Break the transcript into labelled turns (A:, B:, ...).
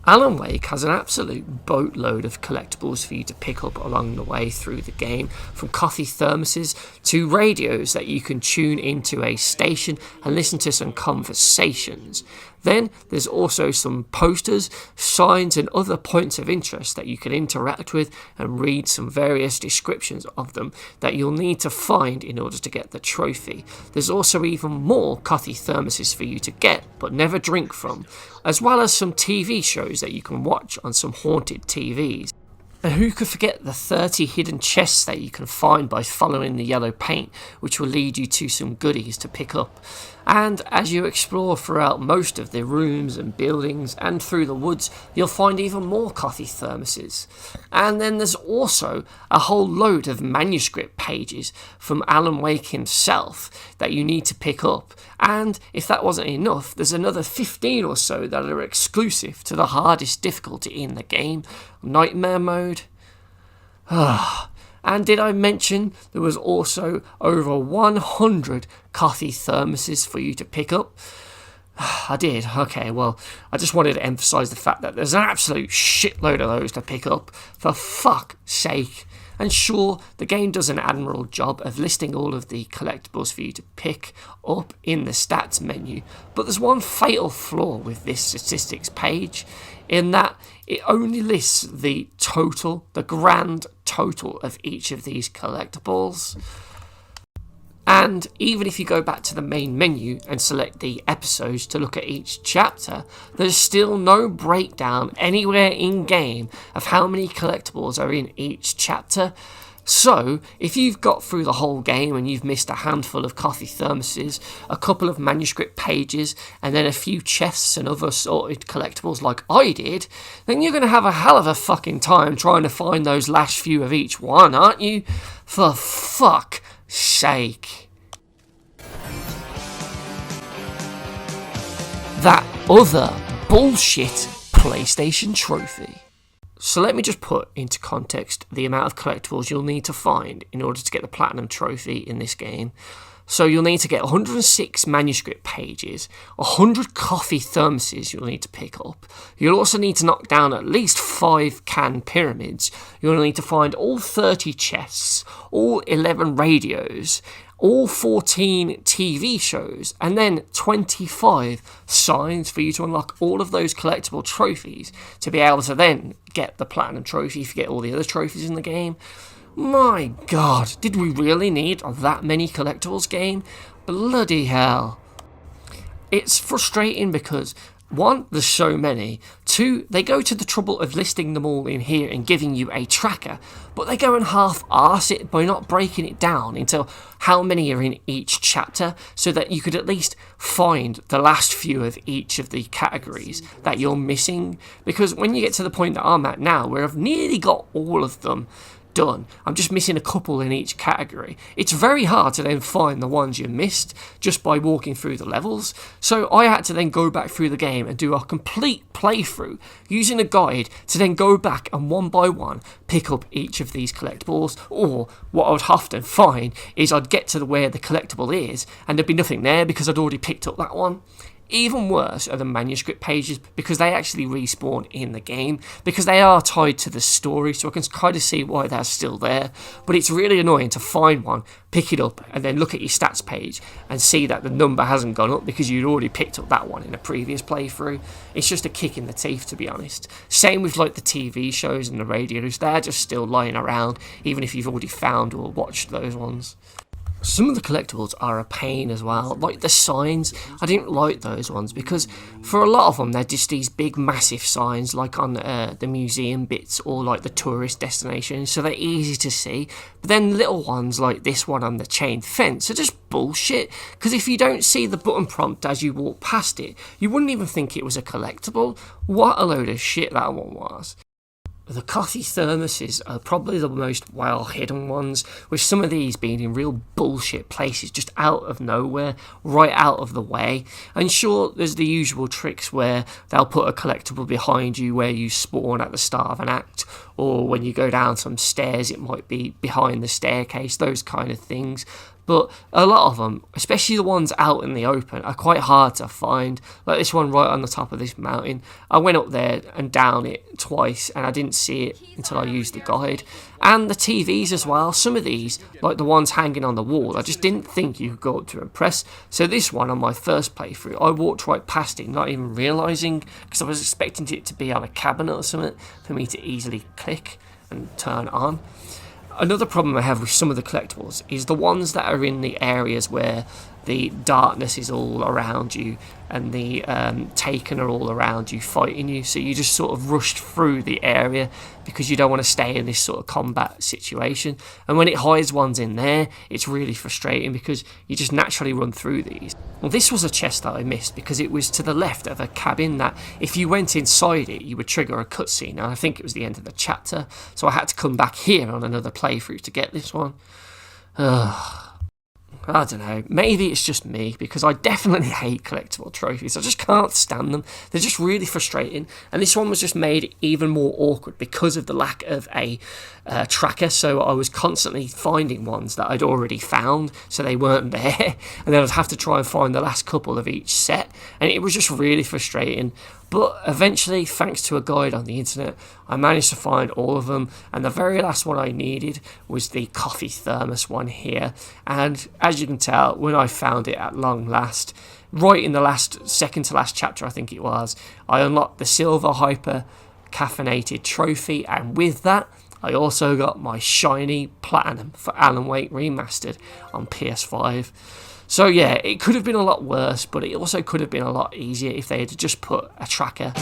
A: Alan Wake has an absolute boatload of collectibles for you to pick up along the way through the game, from coffee thermoses to radios that you can tune into a station and listen to some conversations. Then there's also some posters, signs and other points of interest that you can interact with and read some various descriptions of them that you'll need to find in order to get the trophy. There's also even more coffee thermoses for you to get but never drink from, as well as some TV shows that you can watch on some haunted TVs. And who could forget the 30 hidden chests that you can find by following the yellow paint, which will lead you to some goodies to pick up. And as you explore throughout most of the rooms and buildings and through the woods, you'll find even more coffee thermoses. And then there's also a whole load of manuscript pages from Alan Wake himself that you need to pick up. And if that wasn't enough, there's another 15 or so that are exclusive to the hardest difficulty in the game, Nightmare Mode. And did I mention there was also over 100 coffee thermoses for you to pick up? I did. Okay, well, I just wanted to emphasise the fact that there's an absolute shitload of those to pick up, for fuck's sake. And sure, the game does an admirable job of listing all of the collectibles for you to pick up in the stats menu, but there's one fatal flaw with this statistics page, in that it only lists the total, the grand total of each of these collectibles. And even if you go back to the main menu and select the episodes to look at each chapter, there's still no breakdown anywhere in game of how many collectibles are in each chapter. So, if you've got through the whole game and you've missed a handful of coffee thermoses, a couple of manuscript pages, and then a few chests and other sorted collectibles like I did, then you're going to have a hell of a fucking time trying to find those last few of each one, aren't you? For fuck's sake. That other bullshit PlayStation trophy. So let me just put into context the amount of collectibles you'll need to find in order to get the Platinum Trophy in this game. So you'll need to get 106 manuscript pages, 100 coffee thermoses you'll need to pick up. You'll also need to knock down at least 5 can pyramids. You'll need to find all 30 chests, all 11 radios, all 14 TV shows, and then 25 signs for you to unlock all of those collectible trophies to be able to then get the Platinum Trophy if you get all the other trophies in the game. My god, did we really need that many collectibles, game? Bloody hell. It's frustrating because, one, there's so many. Two, they go to the trouble of listing them all in here and giving you a tracker, but they go and half-arse it by not breaking it down into how many are in each chapter, so that you could at least find the last few of each of the categories that you're missing. Because when you get to the point that I'm at now, where I've nearly got all of them done, I'm just missing a couple in each category. It's very hard to then find the ones you missed just by walking through the levels, so I had to then go back through the game and do a complete playthrough using a guide to then go back and one by one pick up each of these collectibles. Or what I would often find is I'd get to where the collectible is and there'd be nothing there because I'd already picked up that one. Even worse are the manuscript pages, because they actually respawn in the game, because they are tied to the story, so I can kind of see why they're still there. But it's really annoying to find one, pick it up, and then look at your stats page and see that the number hasn't gone up because you'd already picked up that one in a previous playthrough. It's just a kick in the teeth, to be honest. Same with like the TV shows and the radios, they're just still lying around, even if you've already found or watched those ones. Some of the collectibles are a pain as well, like the signs. I didn't like those ones because for a lot of them they're just these big massive signs like on the museum bits or like the tourist destinations, so they're easy to see. But then little ones like this one on the chain fence are just bullshit, because if you don't see the button prompt as you walk past it, you wouldn't even think it was a collectible. What a load of shit that one was. The coffee thermoses are probably the most well hidden ones, with some of these being in real bullshit places just out of nowhere, right out of the way. And sure, there's the usual tricks where they'll put a collectible behind you where you spawn at the start of an act, or when you go down some stairs it might be behind the staircase, those kind of things. but a lot of them, especially the ones out in the open, are quite hard to find. Like this one right on the top of this mountain. I went up there and down it twice and I didn't see it until I used the guide. And the TVs as well, some of these, like the ones hanging on the wall, I just didn't think you could go up to and press. So this one on my first playthrough, I walked right past it, not even realising, because I was expecting it to be on a cabinet or something for me to easily click and turn on. Another problem I have with some of the collectibles is the ones that are in the areas where the darkness is all around you and the taken are all around you fighting you, so you just sort of rushed through the area because you don't want to stay in this sort of combat situation. And when it hides ones in there, it's really frustrating because you just naturally run through these. Well, this was a chest that I missed because it was to the left of a cabin that if you went inside it you would trigger a cutscene, and I think it was the end of the chapter, so I had to come back here on another playthrough to get this one. I don't know, maybe it's just me, because I definitely hate collectible trophies. I just can't stand them. They're just really frustrating. And this one was just made even more awkward because of the lack of a tracker. So I was constantly finding ones that I'd already found, so they weren't there. And then I'd have to try and find the last couple of each set. And it was just really frustrating. But eventually, thanks to a guide on the internet, I managed to find all of them, and the very last one I needed was the coffee thermos one here. And as you can tell, when I found it at long last, right in the second to last chapter I think it was, I unlocked the silver hyper caffeinated trophy, and with that I also got my shiny platinum for Alan Wake Remastered on PS5. So yeah, it could have been a lot worse, but it also could have been a lot easier if they had just put a tracker